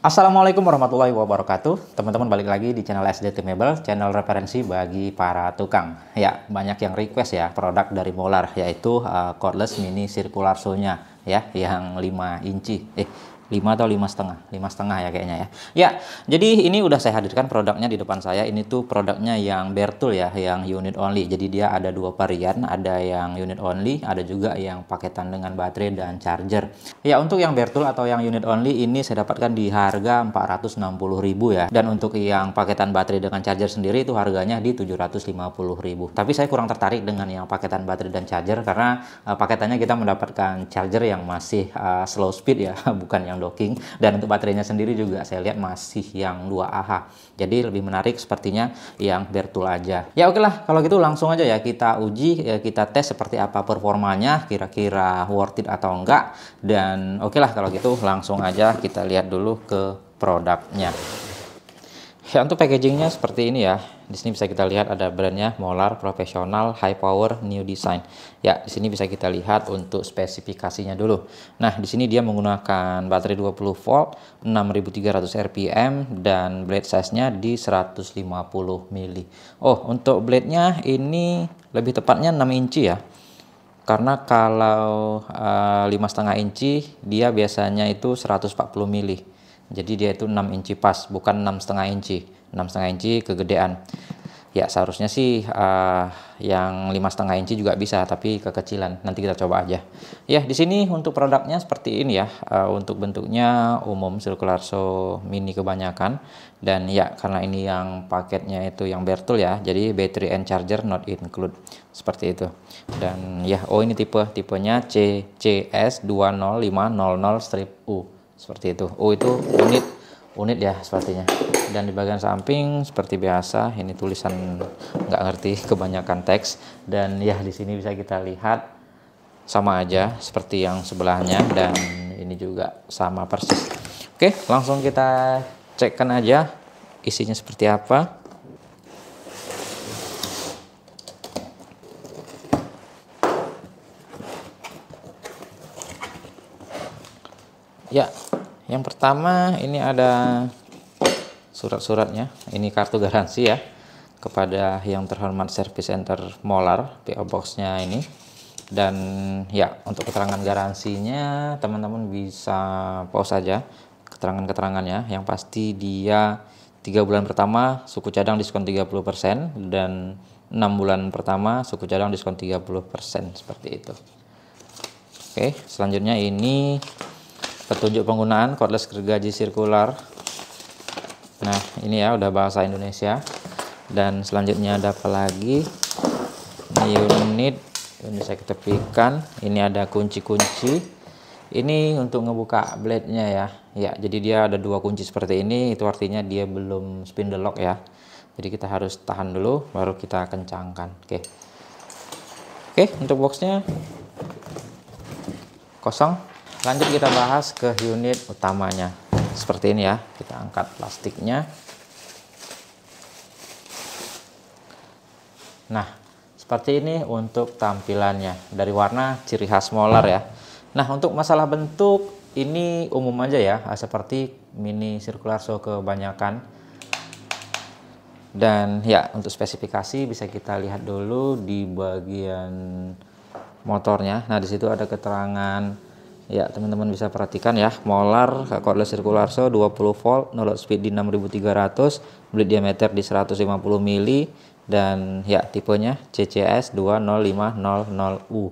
Assalamualaikum warahmatullahi wabarakatuh. Teman-teman balik lagi di channel SDT Mebel, channel referensi bagi para tukang. Ya, banyak yang request ya produk dari Molar, yaitu cordless mini circular saw-nya ya, yang 5 inci. 5 atau 5,5? 5,5 ya kayaknya ya. Ya, jadi ini udah saya hadirkan produknya di depan saya. Ini tuh produknya yang Bertul ya, yang unit only. Jadi dia ada dua varian, ada yang unit only, ada juga yang paketan dengan baterai dan charger. Ya, untuk yang Bertul atau yang unit only ini saya dapatkan di harga 460.000 ya. Dan untuk yang paketan baterai dengan charger sendiri itu harganya di 750.000. Tapi saya kurang tertarik dengan yang paketan baterai dan charger karena paketannya kita mendapatkan charger yang masih slow speed ya, bukan yang docking, dan untuk baterainya sendiri juga saya lihat masih yang 2Ah. Jadi lebih menarik sepertinya yang Bertul aja. Ya oke lah, kalau gitu langsung aja ya kita uji, kita tes seperti apa performanya, kira-kira worth it atau enggak. Dan oke lah kalau gitu langsung aja kita lihat dulu ke produknya. Ya, untuk packagingnya seperti ini ya. Di sini bisa kita lihat ada brandnya Molar Professional High Power New Design. Ya, di sini bisa kita lihat untuk spesifikasinya dulu. Nah, di sini dia menggunakan baterai 20 volt, 6300 rpm dan blade size-nya di 150 mili. Oh, untuk blade-nya ini lebih tepatnya 6 inci ya. Karena kalau 5,5 inci dia biasanya itu 140 mili. Jadi dia itu 6 inci pas, bukan 6,5 inci. 6,5 inci kegedean. Ya seharusnya sih yang 5,5 inci juga bisa, tapi kekecilan. Nanti kita coba aja. Ya di sini untuk produknya seperti ini ya. Untuk bentuknya umum circular saw mini kebanyakan. Dan ya karena ini yang paketnya itu yang Bertul ya. Jadi battery and charger not include. Seperti itu. Dan ya ini tipenya CCS20500-U. Seperti itu. Itu unit ya sepertinya. Dan di bagian samping seperti biasa ini tulisan nggak ngerti, kebanyakan teks. Dan ya di sini bisa kita lihat sama aja seperti yang sebelahnya, dan ini juga sama persis. Oke, langsung kita cekkan aja isinya seperti apa. Ya, yang pertama ini ada surat-suratnya. Ini kartu garansi ya kepada yang terhormat Service Center Molar, PO Box-nya ini. Dan ya untuk keterangan garansinya teman-teman bisa pause saja keterangan-keterangannya. Yang pasti dia 3 bulan pertama suku cadang diskon 30% dan 6 bulan pertama suku cadang diskon 30%, seperti itu. Oke, selanjutnya ini petunjuk penggunaan cordless gergaji sirkular. Nah ini ya udah bahasa Indonesia. Dan selanjutnya ada apa lagi? Ini unit saya ketepikan. Ini ada kunci-kunci. Ini untuk ngebuka blade-nya ya. Ya jadi dia ada 2 kunci seperti ini. Itu artinya dia belum spindle lock ya. Jadi kita harus tahan dulu baru kita kencangkan. Oke, untuk boxnya kosong. Lanjut kita bahas ke unit utamanya. Seperti ini ya, kita angkat plastiknya. Nah, seperti ini untuk tampilannya. Dari warna ciri khas Molar ya. Nah, untuk masalah bentuk ini umum aja ya, seperti mini circular saw kebanyakan. Dan ya, untuk spesifikasi bisa kita lihat dulu di bagian motornya. Nah, di situ ada keterangan. Ya teman-teman bisa perhatikan ya, Molar cordless circular saw 20 volt, no load speed di 6300, blade diameter di 150 mili, dan ya tipenya CCS20500U.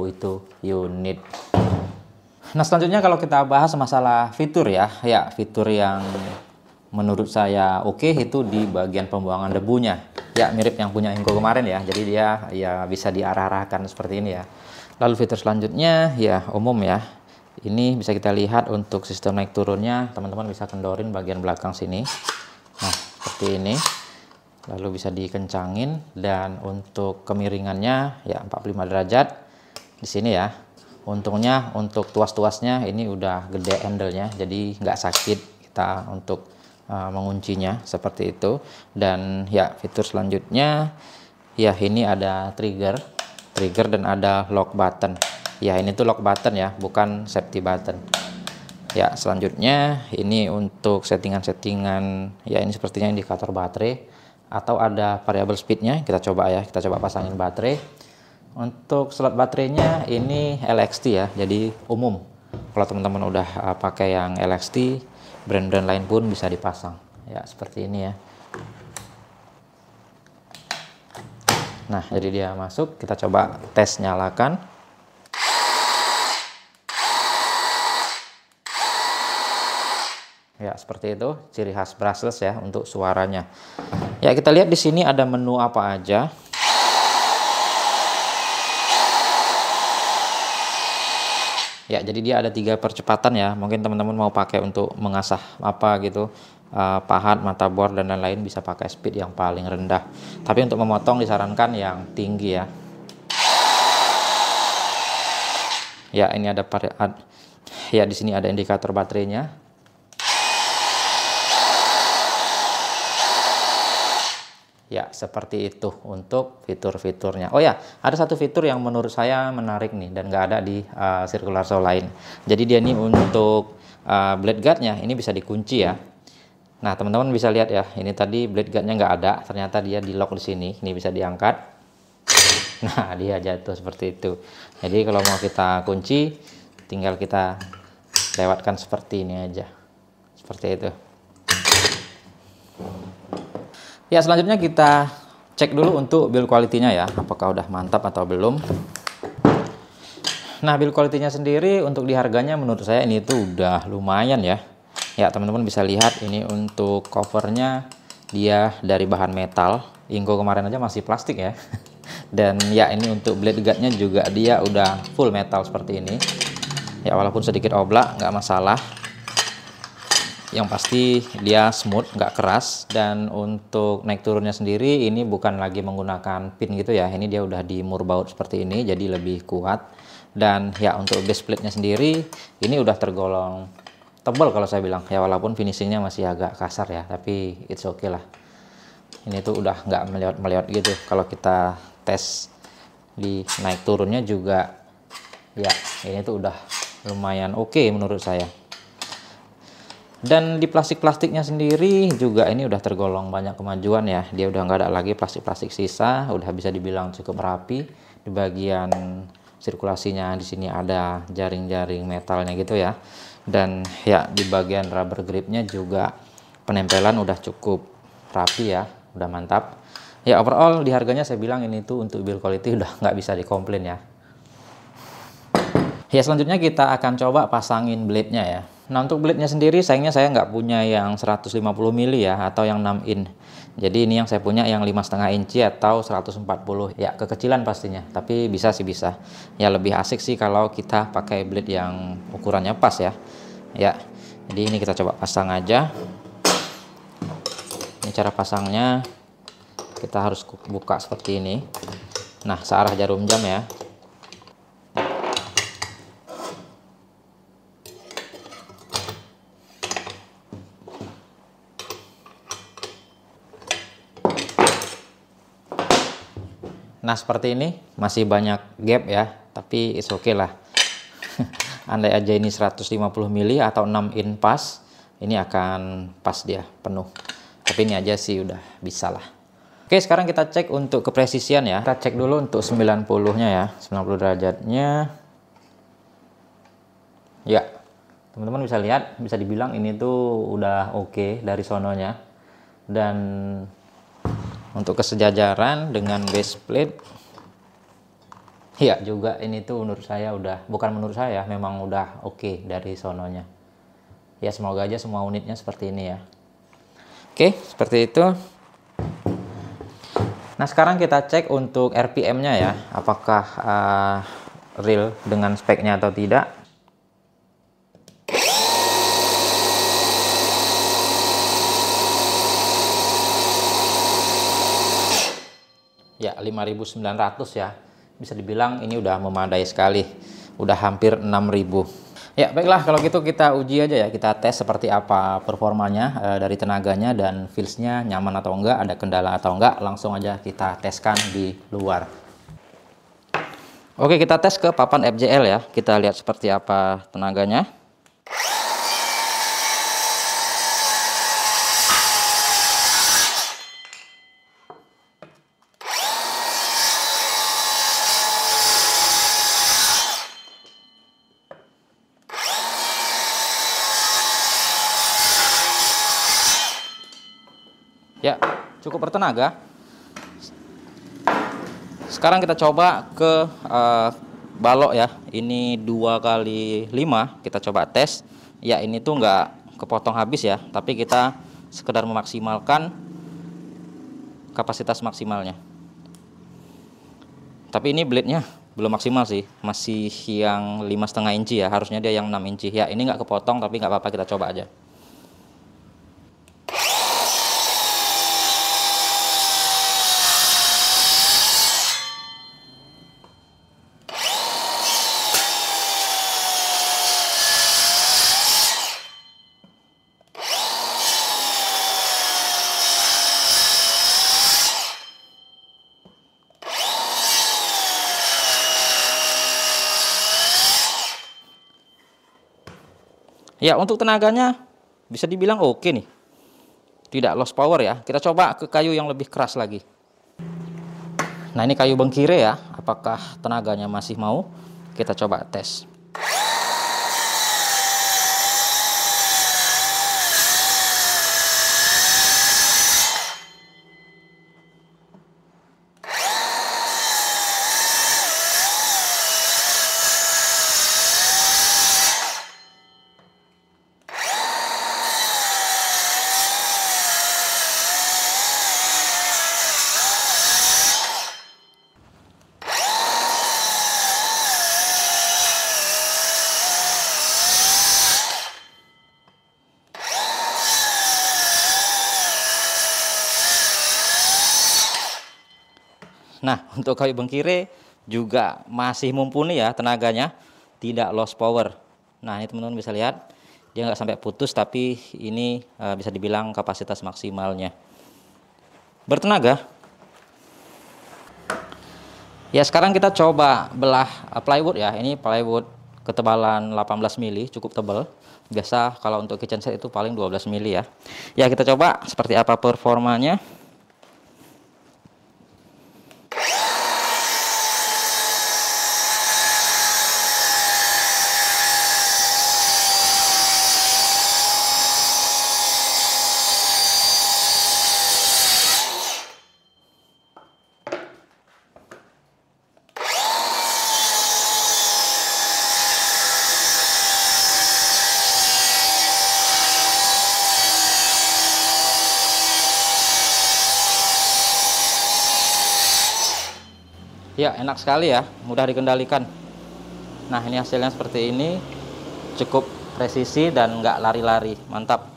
Itu unit. Nah selanjutnya kalau kita bahas masalah fitur ya, fitur yang menurut saya oke itu di bagian pembuangan debunya. Ya mirip yang punya Inco kemarin ya, jadi dia ya bisa diarah-arahkan seperti ini ya. Lalu fitur selanjutnya ya umum ya. Ini bisa kita lihat untuk sistem naik turunnya, teman-teman bisa kendorin bagian belakang sini. Nah, seperti ini. Lalu bisa dikencangin, dan untuk kemiringannya ya 45 derajat di sini ya. Untungnya untuk tuas-tuasnya ini udah gede handle-nya, jadi nggak sakit kita untuk menguncinya seperti itu. Dan ya fitur selanjutnya ya ini ada trigger dan ada lock button. Ya ini tuh lock button ya, bukan safety button. Ya, selanjutnya ini untuk settingan-settingan, ya ini sepertinya indikator baterai atau ada variable speednya. Kita coba ya, kita coba pasangin baterai. Untuk slot baterainya ini LXT ya, jadi umum. Kalau teman-teman udah pakai yang LXT, brand-brand lain pun bisa dipasang. Ya, seperti ini ya. Nah, jadi dia masuk, kita coba tes nyalakan. Ya, seperti itu ciri khas brushless ya untuk suaranya. Ya, kita lihat di sini ada menu apa aja. Ya, jadi dia ada 3 percepatan ya. Mungkin teman-teman mau pakai untuk mengasah apa gitu, pahat, mata bor dan lain-lain, bisa pakai speed yang paling rendah. Tapi untuk memotong disarankan yang tinggi ya. Ya, ini ada ya di sini ada indikator baterainya. Ya, seperti itu untuk fitur-fiturnya. Oh ya, ada satu fitur yang menurut saya menarik nih dan nggak ada di circular saw lain. Jadi dia ini untuk blade guardnya ini bisa dikunci ya. Nah, teman-teman bisa lihat ya, ini tadi blade guardnya nggak ada, ternyata dia di lock di sini. Ini bisa diangkat. Nah, dia jatuh seperti itu. Jadi kalau mau kita kunci, tinggal kita lewatkan seperti ini aja. Seperti itu. Ya, selanjutnya kita cek dulu untuk build quality-nya ya, apakah udah mantap atau belum. Nah, build quality-nya sendiri untuk di harganya menurut saya ini tuh udah lumayan ya. Ya, teman-teman bisa lihat ini untuk covernya dia dari bahan metal. Ingo kemarin aja masih plastik ya. Dan ya, ini untuk blade guard-nya juga dia udah full metal seperti ini. Ya, walaupun sedikit oblak nggak masalah. Yang pasti dia smooth, nggak keras. Dan untuk naik turunnya sendiri ini bukan lagi menggunakan pin gitu ya, ini dia udah di mur baut seperti ini, jadi lebih kuat. Dan ya untuk base plate-nya sendiri ini udah tergolong tebal kalau saya bilang ya, walaupun finishingnya masih agak kasar ya, tapi it's okay lah. Ini tuh udah nggak melihat gitu. Kalau kita tes di naik turunnya juga ya, ini tuh udah lumayan oke menurut saya. Dan di plastik-plastiknya sendiri juga ini udah tergolong banyak kemajuan ya. Dia udah nggak ada lagi plastik-plastik sisa, udah bisa dibilang cukup rapi. Di bagian sirkulasinya di sini ada jaring-jaring metalnya gitu ya. Dan ya di bagian rubber gripnya juga penempelan udah cukup rapi ya, udah mantap. Ya overall di harganya saya bilang ini tuh untuk build quality udah nggak bisa dikomplain ya. Ya, selanjutnya kita akan coba pasangin blade-nya ya. Nah, untuk blade-nya sendiri sayangnya saya nggak punya yang 150 mili ya, atau yang 6 in. Jadi ini yang saya punya yang 5,5 inci atau 140. Ya, kekecilan pastinya, tapi bisa sih bisa. Ya, lebih asik sih kalau kita pakai blade yang ukurannya pas ya. Ya, jadi ini kita coba pasang aja. Ini cara pasangnya, kita harus buka seperti ini. Nah, searah jarum jam ya. Nah, seperti ini masih banyak gap ya, tapi it's okay lah. Andai aja ini 150 mili atau 6 in pas, ini akan pas dia penuh. Tapi ini aja sih udah bisa lah. Oke, sekarang kita cek untuk kepresisian ya. Kita cek dulu untuk 90-nya ya, 90 derajatnya. Ya, teman-teman bisa lihat, bisa dibilang ini tuh udah oke dari sononya. Dan untuk kesejajaran dengan base plate, ya juga ini tuh menurut saya udah, bukan menurut saya, memang udah oke dari sononya. Ya semoga aja semua unitnya seperti ini ya. Oke, seperti itu. Nah, sekarang kita cek untuk RPM-nya ya, apakah real dengan speknya atau tidak. Ya, 5.900 ya. Bisa dibilang ini udah memadai sekali. Udah hampir 6.000. Ya, baiklah kalau gitu kita uji aja ya. Kita tes seperti apa performanya dari tenaganya dan feels-nya nyaman atau enggak, ada kendala atau enggak. Langsung aja kita teskan di luar. Oke, kita tes ke papan FJL ya. Kita lihat seperti apa tenaganya. Ya, cukup bertenaga. Sekarang kita coba ke balok ya. Ini 2x5, kita coba tes. Ya, ini tuh nggak kepotong habis ya, tapi kita sekedar memaksimalkan kapasitas maksimalnya. Tapi ini blade-nya belum maksimal sih, masih yang 5,5 inci ya, harusnya dia yang 6 inci. Ya, ini nggak kepotong tapi nggak apa-apa, kita coba aja. Ya, untuk tenaganya bisa dibilang oke nih. Tidak lost power ya. Kita coba ke kayu yang lebih keras lagi. Nah, ini kayu bengkire ya. Apakah tenaganya masih mau? Kita coba tes. Nah, untuk kayu bengkire juga masih mumpuni ya tenaganya, tidak lost power. Nah, ini teman-teman bisa lihat, dia nggak sampai putus, tapi ini bisa dibilang kapasitas maksimalnya. Bertenaga. Ya, sekarang kita coba belah plywood ya. Ini plywood ketebalan 18 mili, cukup tebal. Biasa kalau untuk kitchen set itu paling 12 mili ya. Ya, kita coba seperti apa performanya. Ya, enak sekali ya, mudah dikendalikan. Nah, ini hasilnya seperti ini, cukup presisi dan nggak lari-lari, mantap.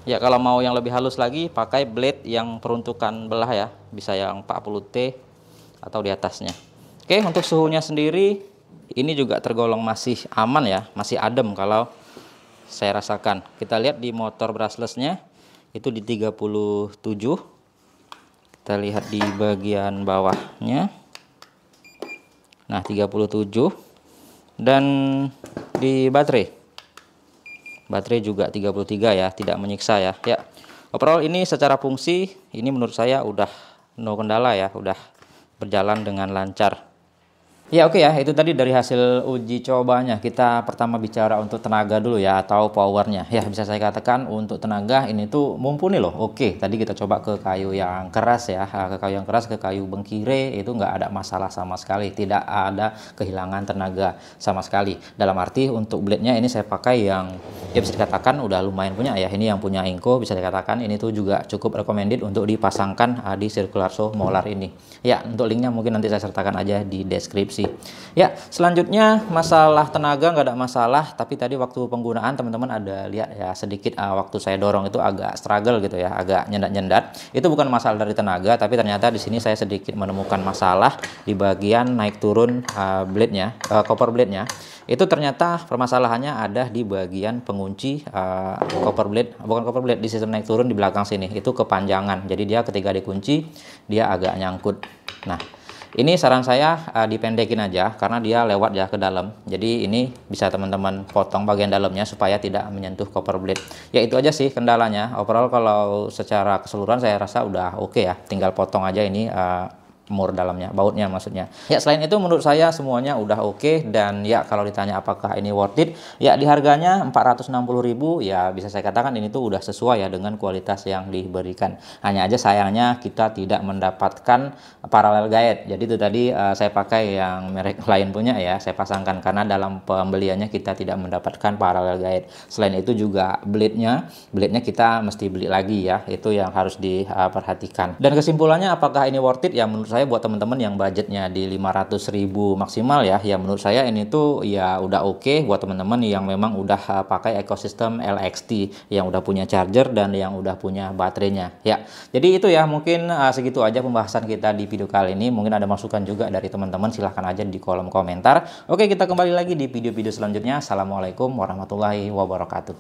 Ya, kalau mau yang lebih halus lagi, pakai blade yang peruntukan belah ya, bisa yang 40T atau di atasnya. Oke, untuk suhunya sendiri, ini juga tergolong masih aman ya, masih adem kalau saya rasakan. Kita lihat di motor brushless-nya, itu di 37. Kita lihat di bagian bawahnya. Nah, 37. Dan di baterai juga 33 ya, tidak menyiksa ya. Ya, overall ini secara fungsi, ini menurut saya udah no kendala ya, udah berjalan dengan lancar. Ya, oke ya, itu tadi dari hasil uji cobanya. Kita pertama bicara untuk tenaga dulu ya, atau powernya. Ya, bisa saya katakan untuk tenaga ini tuh mumpuni loh. Oke, tadi kita coba ke kayu yang keras ya, ke kayu yang keras, ke kayu bengkire, itu nggak ada masalah sama sekali. Tidak ada kehilangan tenaga sama sekali. Dalam arti untuk blade-nya ini saya pakai yang ya bisa dikatakan udah lumayan punya ya. Ini yang punya Inco, bisa dikatakan ini tuh juga cukup recommended untuk dipasangkan di circular saw molar ini. Ya, untuk linknya mungkin nanti saya sertakan aja di deskripsi. Ya, selanjutnya masalah tenaga nggak ada masalah, tapi tadi waktu penggunaan teman-teman ada lihat ya sedikit waktu saya dorong itu agak struggle gitu ya, agak nyendat-nyendat. Itu bukan masalah dari tenaga, tapi ternyata di sini saya sedikit menemukan masalah di bagian naik turun blade-nya, copper blade-nya. Itu ternyata permasalahannya ada di bagian pengunci copper blade, bukan copper blade, di sistem naik turun di belakang sini. Itu kepanjangan. Jadi dia ketika dikunci dia agak nyangkut. Nah, ini saran saya dipendekin aja karena dia lewat ya ke dalam. Jadi ini bisa teman-teman potong bagian dalamnya supaya tidak menyentuh copper blade. Ya, itu aja sih kendalanya. Overall kalau secara keseluruhan saya rasa udah oke ya. Tinggal potong aja ini mur dalamnya, bautnya maksudnya. Ya, selain itu menurut saya semuanya udah oke, dan ya kalau ditanya apakah ini worth it, ya di harganya 460.000 ya bisa saya katakan ini tuh udah sesuai ya dengan kualitas yang diberikan. Hanya aja sayangnya kita tidak mendapatkan parallel guide. Jadi itu tadi saya pakai yang merek lain punya ya, saya pasangkan karena dalam pembeliannya kita tidak mendapatkan parallel guide. Selain itu juga blade-nya kita mesti beli lagi ya, itu yang harus diperhatikan. Dan kesimpulannya apakah ini worth it? Ya menurut saya buat teman-teman yang budgetnya di 500.000 maksimal ya menurut saya ini tuh ya udah oke buat teman-teman yang memang udah pakai ekosistem LXT, yang udah punya charger dan yang udah punya baterainya ya. Jadi itu ya, mungkin segitu aja pembahasan kita di video kali ini. Mungkin ada masukan juga dari teman-teman, silahkan aja di kolom komentar. Oke, kita kembali lagi di video-video selanjutnya. Assalamualaikum warahmatullahi wabarakatuh.